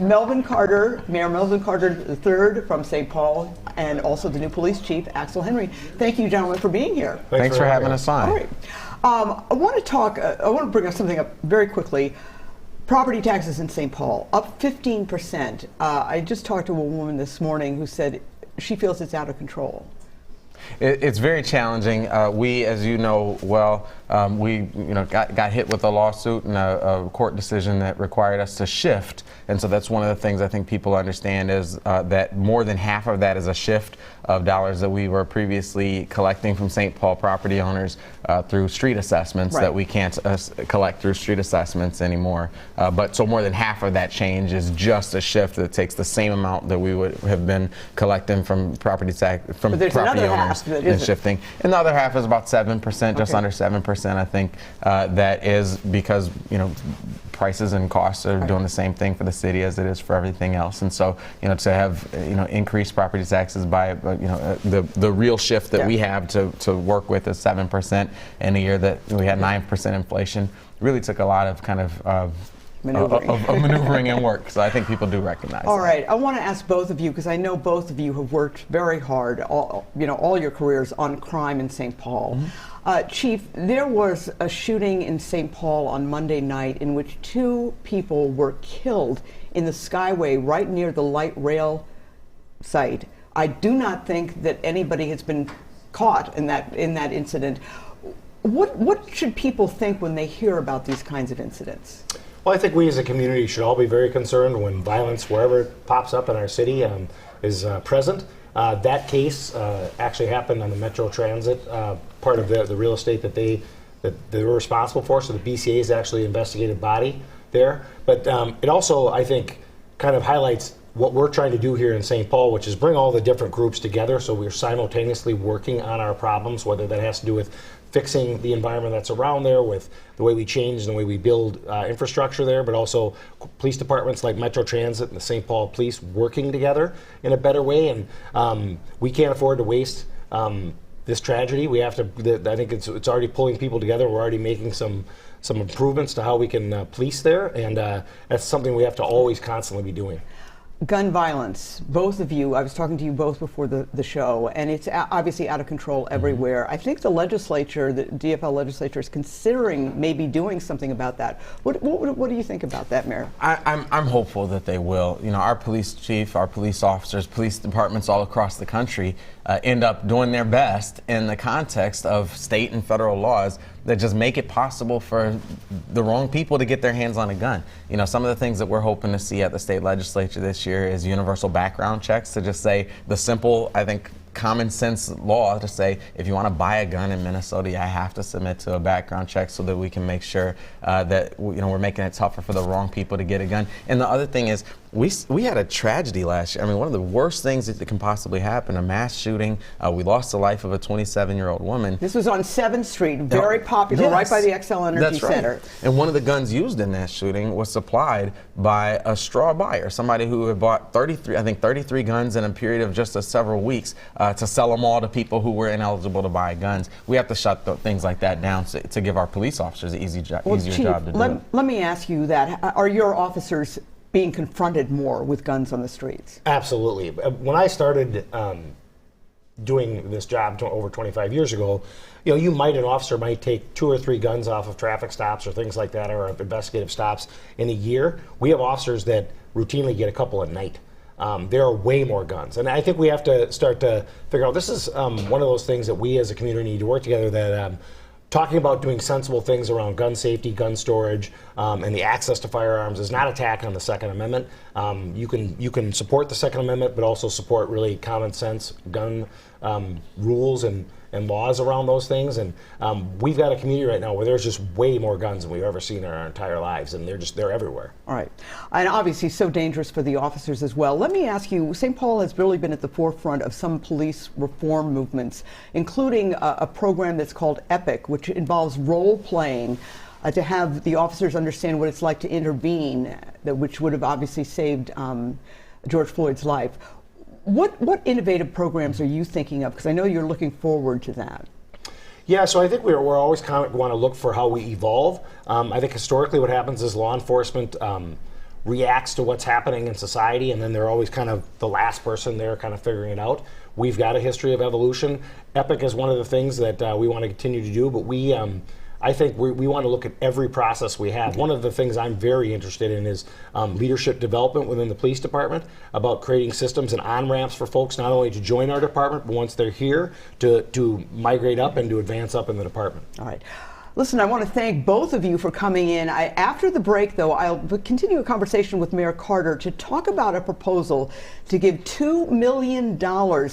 Melvin Carter, Mayor Melvin Carter III from St. Paul, and also the new police chief, Axel Henry. Thank you, gentlemen, for being here. Thanks for having us on. All right. I want to bring something up very quickly. Property taxes in St. Paul, up 15%. I just talked to a woman this morning who said she feels it's out of control. It's very challenging. We, as you know well, we got hit with a lawsuit and a court decision that required us to shift. And so that's one of the things I think people understand is that more than half of that is a shift of dollars that we were previously collecting from St. Paul property owners through street assessments that we can't collect through street assessments anymore. But so more than half of that change is just a shift that takes the same amount that we would have been collecting from property property owners and shifting. And the other half is about 7%, just under 7%, I think. That is because prices and costs are doing the same thing for the city as it is for everything else. And so to have increased property taxes by the real shift that we have to work with is 7% in a year that we had 9% inflation really took a lot of kind of maneuvering and work. So I think people do recognize All right. I want to ask both of you, because I know both of you have worked very hard all your careers on crime in St. Paul. Chief, there was a shooting in St. Paul on Monday night in which 2 people were killed in the Skyway right near the light rail site. I do not think that anybody has been caught in that incident. What should people think when they hear about these kinds of incidents? Well, I think we as a community should all be very concerned when violence, wherever it pops up in our city, is present. That case actually happened on the Metro Transit part of the real estate that they were responsible for. So the BCA is actually an investigative body there. But it also, I think, kind of highlights what we're trying to do here in St. Paul, which is bring all the different groups together so we're simultaneously working on our problems, whether that has to do with fixing the environment that's around there, with the way we change and the way we build infrastructure there, but also police departments like Metro Transit and the St. Paul Police working together in a better way. And we can't afford to waste this tragedy. We have to. I think it's already pulling people together. We're already making some improvements to how we can police there, and that's something we have to always constantly be doing. Gun violence, both of you, I was talking to you both before the show, and it's obviously out of control everywhere. I think the legislature, the DFL legislature, is considering maybe doing something about that. What do you think about that, Mayor? I'm hopeful that they will. Our police chief, our police officers, police departments all across the country end up doing their best in the context of state and federal laws that just make it possible for the wrong people to get their hands on a gun. Some of the things that we're hoping to see at the state legislature this year is universal background checks to just say the simple, I think, common sense law to say if you want to buy a gun in Minnesota, you have to submit to a background check so that we can make sure that we're making it tougher for the wrong people to get a gun. And the other thing is we had a tragedy last year. I mean, one of the worst things that can possibly happen, a mass shooting. We lost the life of a 27-year-old woman. This was on 7th Street, very popular, right by the Xcel Energy Center. And one of the guns used in that shooting was supplied by a straw buyer, somebody who had bought 33 guns in a period of just several weeks to sell them all to people who were ineligible to buy guns. We have to shut things like that down to give our police officers an easier job to do. Let me ask you that. Are your officers being confronted more with guns on the streets? Absolutely. When I started doing this job over 25 years ago, an officer might take 2 or 3 guns off of traffic stops or things like that, or investigative stops in a year. We have officers that routinely get a couple a night. There are way more guns. And I think we have to start to figure out, this is one of those things that we as a community need to work together, that talking about doing sensible things around gun safety, gun storage, and the access to firearms is not attack on the Second Amendment. You can support the Second Amendment, but also support really common sense gun rules and laws around those things. And we've got a community right now where there's just way more guns than we've ever seen in our entire lives, and they're everywhere. All right. And obviously so dangerous for the officers as well. Let me ask you, St. Paul has really been at the forefront of some police reform movements, including a program that's called EPIC, which involves role-playing to have the officers understand what it's like to intervene, which would have obviously saved George Floyd's life. What innovative programs are you thinking of? Because I know you're looking forward to that. Yeah, so I think we're always want to look for how we evolve. I think historically what happens is law enforcement reacts to what's happening in society, and then they're always kind of the last person there kind of figuring it out. We've got a history of evolution. EPIC is one of the things that we want to continue to do, but I think we want to look at every process we have. One of the things I'm very interested in is leadership development within the police department, about creating systems and on-ramps for folks not only to join our department, but once they're here, to migrate up and to advance up in the department. All right. Listen, I want to thank both of you for coming in. After the break, though, I'll continue a conversation with Mayor Carter to talk about a proposal to give $2 million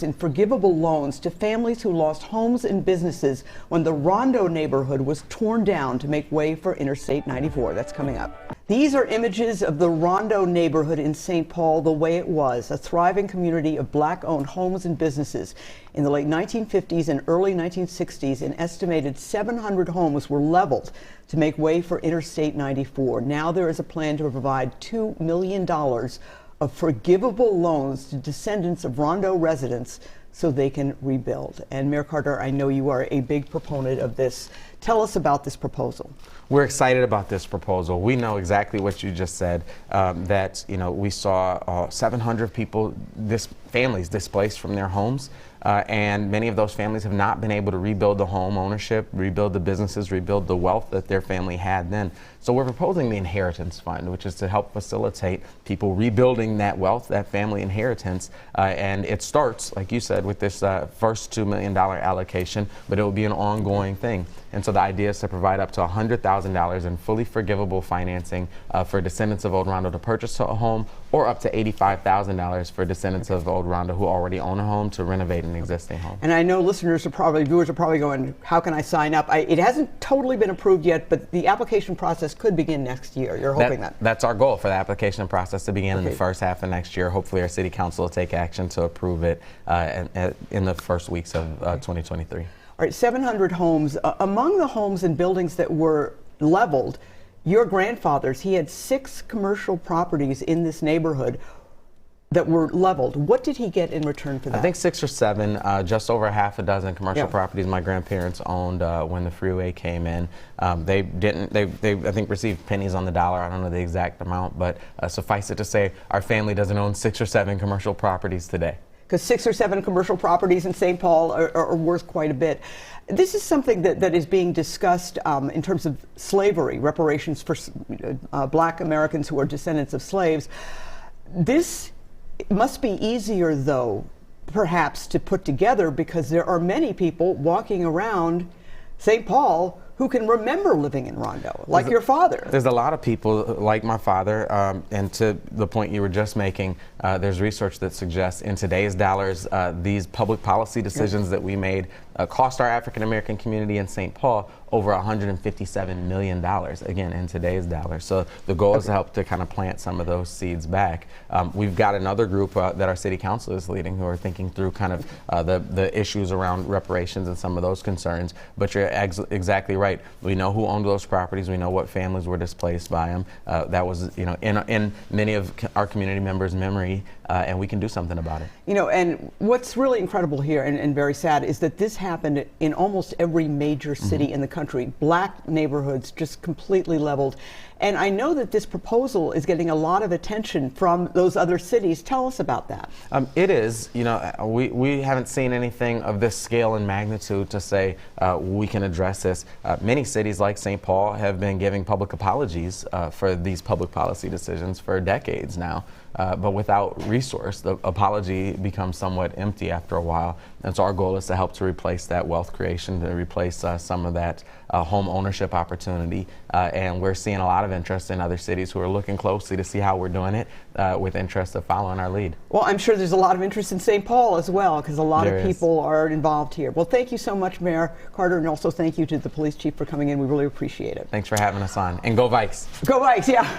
in forgivable loans to families who lost homes and businesses when the Rondo neighborhood was torn down to make way for Interstate 94. That's coming up. These are images of the Rondo neighborhood in St. Paul the way it was, a thriving community of Black-owned homes and businesses. In the late 1950s and early 1960s, an estimated 700 homes were leveled to make way for Interstate 94. Now there is a plan to provide $2 million of forgivable loans to descendants of Rondo residents so they can rebuild. And Mayor Carter, I know you are a big proponent of this. Tell us about this proposal. We're excited about this proposal. We know exactly what you just said, that we saw 700 people, families displaced from their homes, and many of those families have not been able to rebuild the home ownership, rebuild the businesses, rebuild the wealth that their family had then. So we're proposing the Inheritance Fund, which is to help facilitate people rebuilding that wealth, that family inheritance, and it starts, like you said, with this first $2 million allocation, but it will be an ongoing thing. And so the idea is to provide up to $100,000 in fully forgivable financing for descendants of Old Rondo to purchase a home, or up to $85,000 for descendants of Old Rondo who already own a home to renovate an existing home. And I know viewers are probably going, how can I sign up? It hasn't totally been approved yet, but the application process could begin next year. You're hoping that? That's our goal, for the application process to begin in the first half of next year. Hopefully our city council will take action to approve it in the first weeks of 2023. All right, 700 homes. Among the homes and buildings that were leveled, your grandfather's, he had 6 commercial properties in this neighborhood that were leveled. What did he get in return for that? I think 6 or 7, just over half a dozen commercial properties my grandparents owned when the freeway came in. They I think received pennies on the dollar. I don't know the exact amount, but suffice it to say, our family doesn't own 6 or 7 commercial properties today. Because 6 or 7 commercial properties in St. Paul are worth quite a bit. This is something that is being discussed in terms of slavery, reparations for Black Americans who are descendants of slaves. This must be easier, though, perhaps, to put together, because there are many people walking around St. Paul who can remember living in Rondo, like your father. There's a lot of people like my father, and to the point you were just making, there's research that suggests in today's dollars, these public policy decisions that we made cost our African American community in St. Paul over $157 million, again, in today's dollars. So the goal is to help to kind of plant some of those seeds back. We've got another group that our city council is leading who are thinking through kind of the issues around reparations and some of those concerns. But you're exactly right. We know who owned those properties. We know what families were displaced by them. That was, in many of our community members' memory, and we can do something about it. And what's really incredible here and very sad is that this happened in almost every major city in the country. Black neighborhoods just completely leveled. And I know that this proposal is getting a lot of attention from those other cities. Tell us about that. It is. We haven't seen anything of this scale and magnitude to say we can address this. Many cities like St. Paul have been giving public apologies for these public policy decisions for decades now. But without resource, the apology becomes somewhat empty after a while. And so our goal is to help to replace that wealth creation, to replace some of that home ownership opportunity. And we're seeing a lot of interest in other cities who are looking closely to see how we're doing it, with interest of following our lead. Well, I'm sure there's a lot of interest in St. Paul as well, because a lot of people are involved here. Well, thank you so much, Mayor Carter, and also thank you to the police chief for coming in. We really appreciate it. Thanks for having us on. And go Vikes. Go Vikes, yeah.